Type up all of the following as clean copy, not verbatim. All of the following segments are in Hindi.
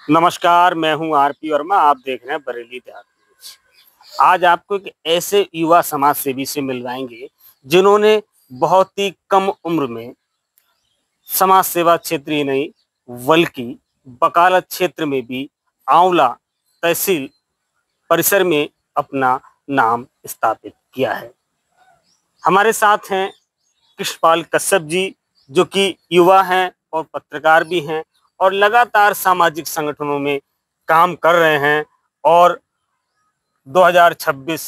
नमस्कार, मैं हूं आरपी वर्मा। आप देख रहे हैं बरेली देहात न्यूज। आज आपको एक ऐसे युवा समाज सेवी से मिलवाएंगे जिन्होंने बहुत ही कम उम्र में समाज सेवा क्षेत्र ही नहीं बल्कि वकालत क्षेत्र में भी आंवला तहसील परिसर में अपना नाम स्थापित किया है। हमारे साथ हैं कृष्णपाल कश्यप जी, जो कि युवा हैं और पत्रकार भी हैं और लगातार सामाजिक संगठनों में काम कर रहे हैं और 2026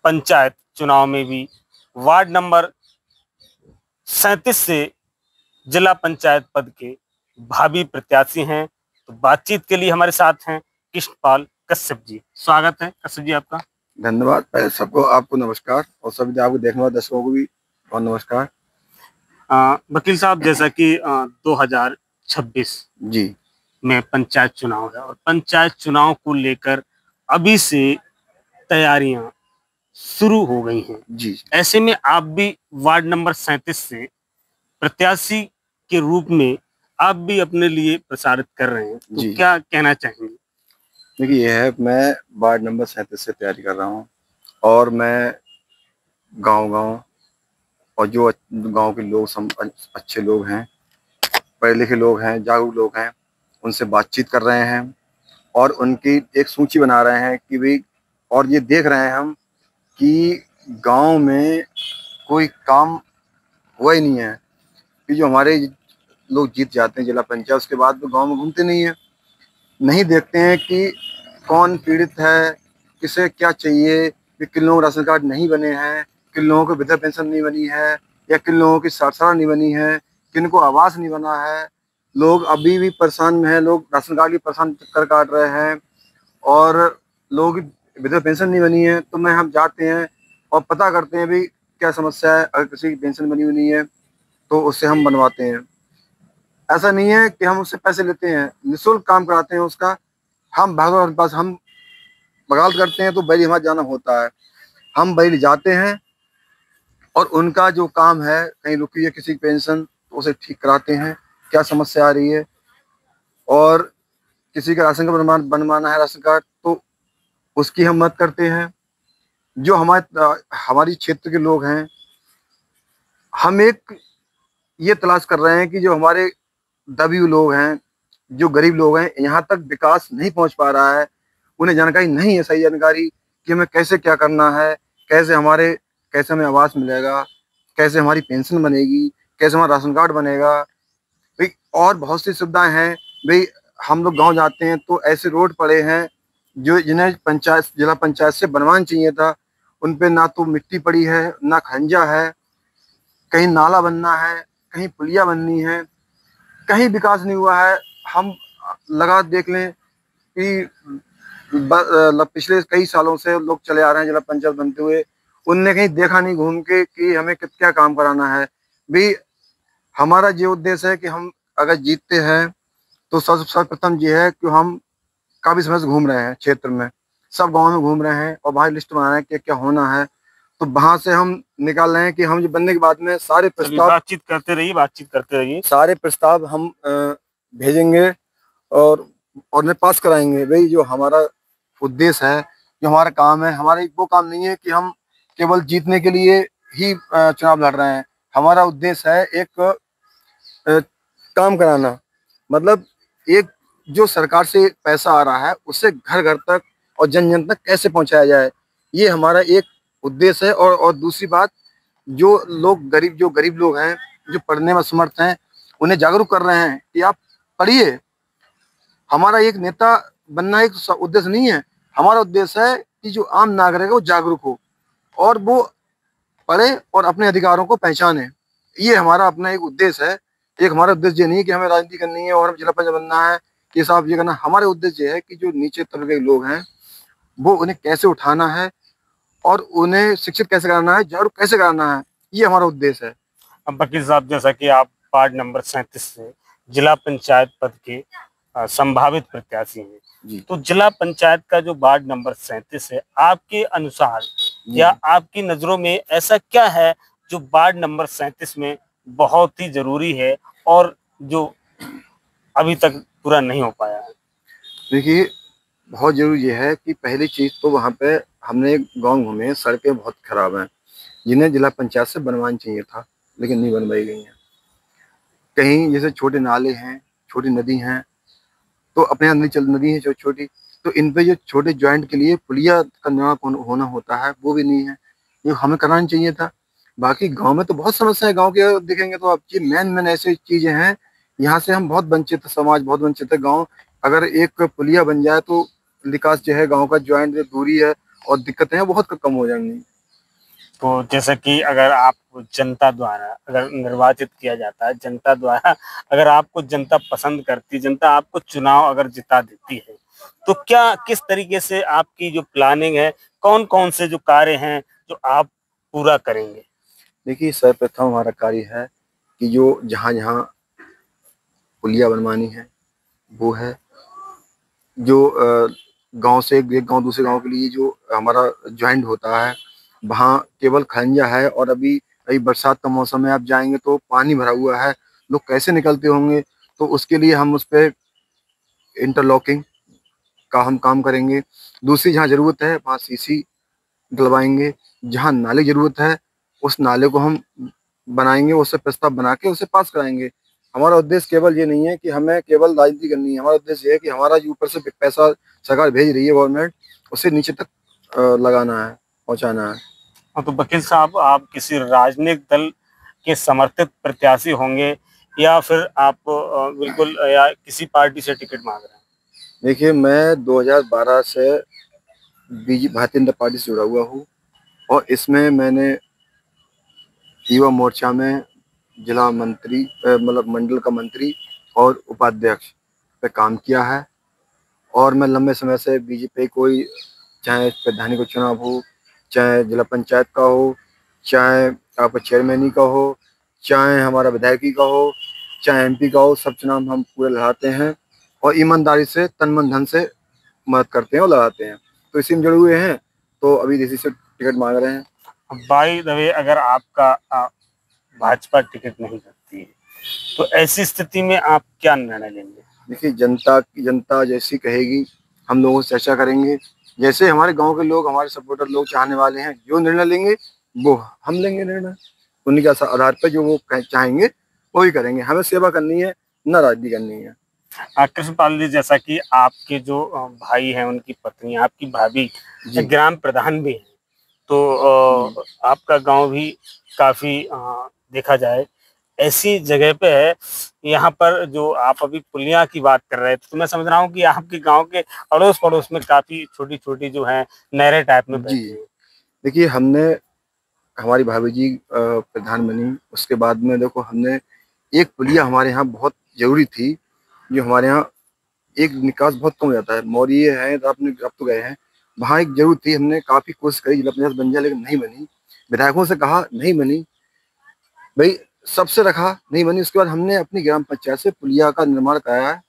पंचायत चुनाव में भी वार्ड नंबर 37 से जिला पंचायत पद के भावी प्रत्याशी हैं। तो बातचीत के लिए हमारे साथ हैं कृष्णपाल कश्यप जी। स्वागत है कश्यप जी आपका। धन्यवाद। पहले सबको आपको नमस्कार और सभी आपको देखने वाले दर्शकों को भी बहुत नमस्कार। वकील साहब, जैसा कि 2026 जी में पंचायत चुनाव है और पंचायत चुनाव को लेकर अभी से तैयारियां शुरू हो गई हैं। जी ऐसे में आप भी वार्ड नंबर 37 से प्रत्याशी के रूप में आप भी अपने लिए प्रसारित कर रहे हैं, तो जी क्या कहना चाहेंगे? देखिए, यह है मैं वार्ड नंबर 37 से तैयारी कर रहा हूँ और मैं गांव-गांव और जो गांव के लोग अच्छे लोग हैं, पढ़े लिखे लोग हैं, जागरूक लोग हैं, उनसे बातचीत कर रहे हैं और उनकी एक सूची बना रहे हैं कि भाई, और ये देख रहे हैं हम कि गांव में कोई काम हुआ ही नहीं है कि जो हमारे लोग जीत जाते हैं जिला पंचायत, उसके बाद तो गांव में घूमते नहीं देखते हैं कि कौन पीड़ित है, किसे क्या चाहिए, कि किन लोगों को राशन कार्ड नहीं बने हैं, किन लोगों को वृद्धा पेंशन नहीं बनी है या किन लोगों की साक्षरता नहीं बनी है, किन को आवास नहीं बना है। लोग अभी भी परेशान में हैं, लोग राशन कार्ड की परेशान चक्कर काट रहे हैं और लोगों की वृद्धा पेंशन नहीं बनी है। तो हम जाते हैं और पता करते हैं भाई क्या समस्या है। अगर किसी की पेंशन बनी हुई नहीं है तो उससे हम बनवाते हैं। ऐसा नहीं है कि हम उससे पैसे लेते हैं, निःशुल्क काम कराते हैं उसका। हम भागवत के पास हम बगावत करते हैं तो बरेली हमारा जाना होता है। हम बरेली जाते हैं और उनका जो काम है, कहीं रुकी है किसी की पेंशन तो उसे ठीक कराते हैं, क्या समस्या आ रही है, और किसी का राशन का बनवाना है राशन कार्ड तो उसकी हम मदद करते हैं। जो हमारी क्षेत्र के लोग हैं, हम एक ये तलाश कर रहे हैं कि जो हमारे दबी हुए लोग हैं, जो गरीब लोग हैं, यहाँ तक विकास नहीं पहुँच पा रहा है, उन्हें जानकारी नहीं है, सही जानकारी कि हमें कैसे क्या करना है, कैसे हमें आवास मिलेगा, कैसे हमारी पेंशन बनेगी, कैसे हमारा राशन कार्ड बनेगा भाई। और बहुत सी सुविधाएं हैं भाई। हम लोग गांव जाते हैं तो ऐसे रोड पड़े हैं जो जिन्हें जिला पंचायत से बनवाना चाहिए था, उन पे ना तो मिट्टी पड़ी है ना खंजा है, कहीं नाला बनना है, कहीं पुलिया बननी है, कहीं विकास नहीं हुआ है। हम लगा देख लें कि पिछले कई सालों से लोग चले आ रहे हैं जिला पंचायत बनते हुए, उनने कहीं देखा नहीं घूम के कि हमें क्या काम कराना है भी। हमारा ये उद्देश्य है कि हम अगर जीतते हैं तो सर्वप्रथम ये है कि हम काफी समय से घूम रहे हैं क्षेत्र में, सब गाँव में घूम रहे हैं और वहाँ लिस्ट बना रहे हैं कि क्या होना है। तो वहां से हम निकाल रहे हैं कि हम ये बनने के बाद में सारे प्रस्ताव, बातचीत करते रहिए। सारे प्रस्ताव हम भेजेंगे और उन्हें पास कराएंगे। भाई जो हमारा उद्देश्य है, जो हमारा काम है, हमारा वो काम नहीं है कि हम केवल जीतने के लिए ही चुनाव लड़ रहे हैं। हमारा उद्देश्य है एक काम कराना, मतलब एक जो सरकार से पैसा आ रहा है उसे घर घर तक और जन जन तक कैसे पहुंचाया जाए, ये हमारा एक उद्देश्य है। और दूसरी बात, जो गरीब लोग हैं, जो पढ़ने में असमर्थ हैं, उन्हें जागरूक कर रहे हैं कि आप पढ़िए। हमारा एक नेता बनना एक उद्देश्य नहीं है, हमारा उद्देश्य है कि जो आम नागरिक है वो जागरूक हो और वो पढ़े और अपने अधिकारों को पहचाने। ये हमारा अपना एक उद्देश्य है। एक हमारा उद्देश्य ये नहीं है कि हमें राजनीति करनी है और हमें जिला पंचायत बनना है, ये साहब ये करना। हमारे उद्देश्य ये है कि जो नीचे तबके के लोग हैं वो उन्हें कैसे उठाना है और उन्हें शिक्षित कैसे कराना है, जागरूक कैसे कराना है, ये हमारा उद्देश्य है। अब वकील साहब, जैसा कि आप वार्ड नंबर 37 से जिला पंचायत पद के संभावित प्रत्याशी हैं, तो जिला पंचायत का जो वार्ड नंबर 37 है, आपके अनुसार या आपकी नजरों में ऐसा क्या है जो वार्ड नंबर 37 में बहुत ही जरूरी है और जो अभी तक पूरा नहीं हो पाया है? देखिए, बहुत जरूरी ये है कि पहली चीज तो वहाँ पे हमने गांव घूमे, सड़कें बहुत खराब हैं जिन्हें जिला पंचायत से बनवानी चाहिए था, लेकिन नहीं बनवाई गई हैं। कहीं जैसे छोटे नाले हैं, छोटी नदी हैं, तो अपने यहाँ नदी है जो छोटी, तो इन पे जो छोटे ज्वाइंट के लिए पुलिया का निर्माण होना होता है, वो भी नहीं है, ये हमें कराना चाहिए था। बाकी गांव में तो बहुत समस्या है, गांव के देखेंगे तो आप, ये मेन मेन ऐसी चीजें हैं, यहाँ से हम बहुत वंचित, समाज बहुत वंचित है। गाँव अगर एक पुलिया बन जाए तो विकास जो है गाँव का, ज्वाइंट जो दूरी है और दिक्कतें हैं बहुत कम हो जाएंगी। तो जैसे कि अगर आप जनता द्वारा अगर निर्वाचित किया जाता है, जनता द्वारा अगर आपको जनता पसंद करती, जनता आपको चुनाव अगर जिता देती है, तो क्या किस तरीके से आपकी जो प्लानिंग है, कौन कौन से जो कार्य हैं जो आप पूरा करेंगे? देखिए, सर्वप्रथम हमारा कार्य है कि जो जहाँ जहाँ पुलिया बनवानी है वो है, जो गांव से एक गांव दूसरे गांव के लिए जो हमारा ज्वाइंट होता है, वहाँ केबल खंजा है, और अभी अभी बरसात का मौसम है, आप जाएंगे तो पानी भरा हुआ है, लोग कैसे निकलते होंगे, तो उसके लिए हम उस पर इंटरलॉकिंग का हम काम करेंगे। दूसरी जहाँ जरूरत है वहाँ सीसी डलवाएंगे, जहाँ नाले की जरूरत है उस नाले को हम बनाएंगे, उससे प्रस्ताव बना के उसे पास कराएंगे। हमारा उद्देश्य केवल ये नहीं है कि हमें केवल राजनीति करनी है, हमारा उद्देश्य ये है कि हमारा जो ऊपर से पैसा सरकार भेज रही है, गवर्नमेंट, उसे नीचे तक लगाना है, पहुंचाना है। हाँ, तो वकील साहब, आप किसी राजनीतिक दल के समर्थित प्रत्याशी होंगे या फिर आप बिल्कुल या किसी पार्टी से टिकट मांग रहे हैं? देखिए, मैं 2012 से भारतीय जनता पार्टी से जुड़ा हुआ हूँ, और इसमें मैंने युवा मोर्चा में जिला मंत्री, मतलब मंडल का मंत्री और उपाध्यक्ष पे काम किया है। और मैं लंबे समय से बीजेपी, कोई चाहे प्रधानी का चुनाव हो, चाहे जिला पंचायत का हो, चाहे आपका चेयरमैनी का हो, चाहे हमारा विधायकी का हो, चाहे एमपी का हो, सब चुनाव हम पूरे लड़ाते हैं और ईमानदारी से, तन मन धन से मदद करते हैं और लड़ाते हैं। तो इसी में जुड़े हुए हैं, तो अभी इसी से टिकट मांग रहे हैं। बाय द वे, अगर आपका भाजपा टिकट नहीं करती है, तो ऐसी स्थिति में आप क्या निर्णय लेंगे? देखिए, जनता जैसी कहेगी, हम लोगों से चर्चा करेंगे, जैसे हमारे गांव के लोग, हमारे सपोर्टर लोग चाहने वाले हैं, जो निर्णय लेंगे वो हम लेंगे निर्णय, उन्हीं के आधार पर जो वो चाहेंगे वो ही करेंगे। हमें सेवा करनी है, ना राजनीति करनी है। कृष्णपाल जी, जैसा कि आपके जो भाई हैं, उनकी पत्नी, आपकी भाभी ग्राम प्रधान भी हैं, तो आपका गांव भी काफी देखा जाए ऐसी जगह पे है। यहाँ पर जो आप अभी पुलिया की बात कर रहे थे, तो मैं समझ रहा हूँ कि आपके गांव के अड़ोस पड़ोस में काफी छोटी छोटी जो है नहरें टाइप में बहती हैं। देखिए, हमने, हमारी भाभी जी प्रधान बनी, उसके बाद में देखो हमने एक पुलिया हमारे यहाँ बहुत जरूरी थी, जो हमारे यहाँ एक निकास बहुत कम हो जाता है, मौर्य है, तो आपने अब तो गए हैं, वहाँ एक जरूरत थी, हमने काफी कोशिश करी जिला पंचायत बन जाए, लेकिन नहीं बनी। विधायकों से कहा, नहीं बनी भाई, सबसे रखा, नहीं बनी। उसके बाद हमने अपनी ग्राम पंचायत से पुलिया का निर्माण कराया है।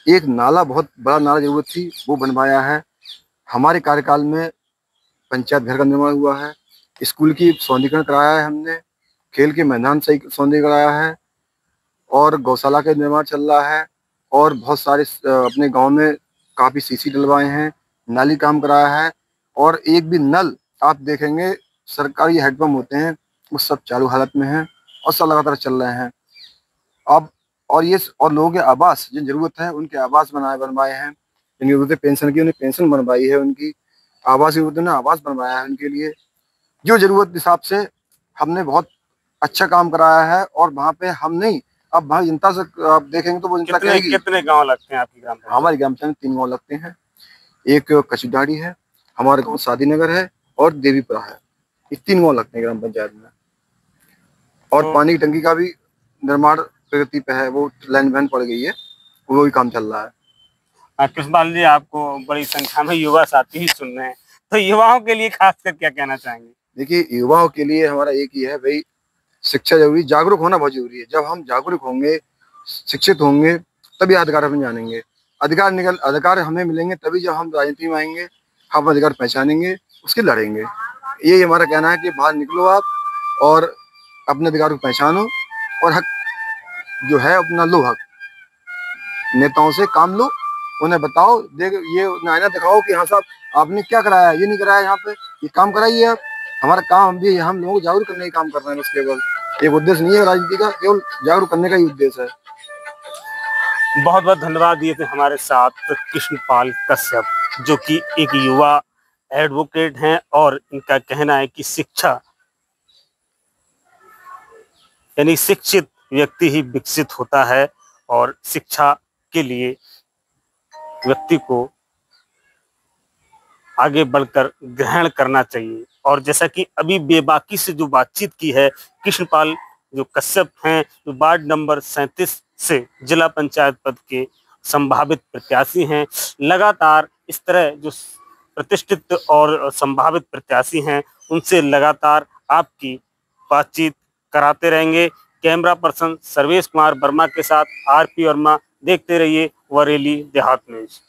एक नाला, बहुत बड़ा नाला जरूरत थी, वो बनवाया है। हमारे कार्यकाल में पंचायत घर का निर्माण हुआ है, स्कूल की सौंदर्यीकरण कराया है हमने, खेल के मैदान सही सौंदर्य कराया है, और गौशाला का निर्माण चल रहा है, और बहुत सारे अपने गांव में काफी सीसी डलवाए हैं, नाली काम कराया है, और एक भी नल आप देखेंगे, सरकारी हैंडपंप होते हैं, वो सब चालू हालत में हैं और सब लगातार चल रहे हैं। अब और ये, और लोगों के आवास, जिन जरूरत है उनके आवास बनवाए हैं, जिनकी जरूरत है पेंशन की, उन्हें पेंशन बनवाई है, उनकी आवास की जरूरत है, उन्हें आवास बनवाया है उनके लिए। जो जरूरत हिसाब से हमने बहुत अच्छा काम कराया है, और वहाँ पे हम नहीं, अब भाई जनता से आप देखेंगे तो वो जनता कहेगी। कितने गांव लगते हैं आपकी ग्राम पंचायत? हमारी ग्राम पंचायत में 3 गाँव लगते हैं, एक कचुडाड़ी है, हमारे गाँव शादी नगर है, और देवीपुरा है। ये 3 गाँव लगते हैं ग्राम पंचायत में। और पानी की टंकी का भी निर्माण प्रगति पे है, वो लाइन वैन पड़ गई है, वो भी काम चल रहा है। कृष्णपाल जी, आपको बड़ी संख्या में युवा साथी ही सुन रहे हैं, तो युवाओं के लिए खासकर क्या कहना चाहेंगे? देखिए, युवाओं के लिए हमारा एक ही है भाई, शिक्षा जरूरी, जागरूक होना बहुत जरूरी है। जब हम जागरूक होंगे, शिक्षित होंगे, तभी अधिकार हम जानेंगे। अधिकार हमें मिलेंगे तभी जब हम राजनीति में आएंगे, हम अधिकार पहचानेंगे, उसके लड़ेंगे। यही हमारा कहना है कि बाहर निकलो आप, और अपने अधिकार को पहचानो, और हक जो है अपना लो हक। नेताओं से काम लो, उन्हें बताओ, देख ये आईना दिखाओ कि हाँ साहब आपने क्या कराया, ये नहीं कराया, यहाँ पे ये काम कराइए आप। हमारा काम हम भी हम लोगों को जागरूक करने का काम कर रहे हैं बस, केवल एक उद्देश्य नहीं है राजनीति का, केवल जागरूक करने का ही उद्देश्य है। बहुत बहुत धन्यवाद। ये थे हमारे साथ कृष्णपाल कश्यप, जो कि एक युवा एडवोकेट हैं, और इनका कहना है कि शिक्षा यानी शिक्षित व्यक्ति ही विकसित होता है, और शिक्षा के लिए व्यक्ति को आगे बढ़कर ग्रहण करना चाहिए। और जैसा कि अभी बेबाकी से जो बातचीत की है, कृष्णपाल जो कश्यप हैं, जो वार्ड नंबर 37 से जिला पंचायत पद के संभावित प्रत्याशी हैं, लगातार इस तरह जो प्रतिष्ठित और संभावित प्रत्याशी हैं उनसे लगातार आपकी बातचीत कराते रहेंगे। कैमरा पर्सन सर्वेश कुमार वर्मा के साथ आरपी वर्मा, देखते रहिए बरेली देहात न्यूज।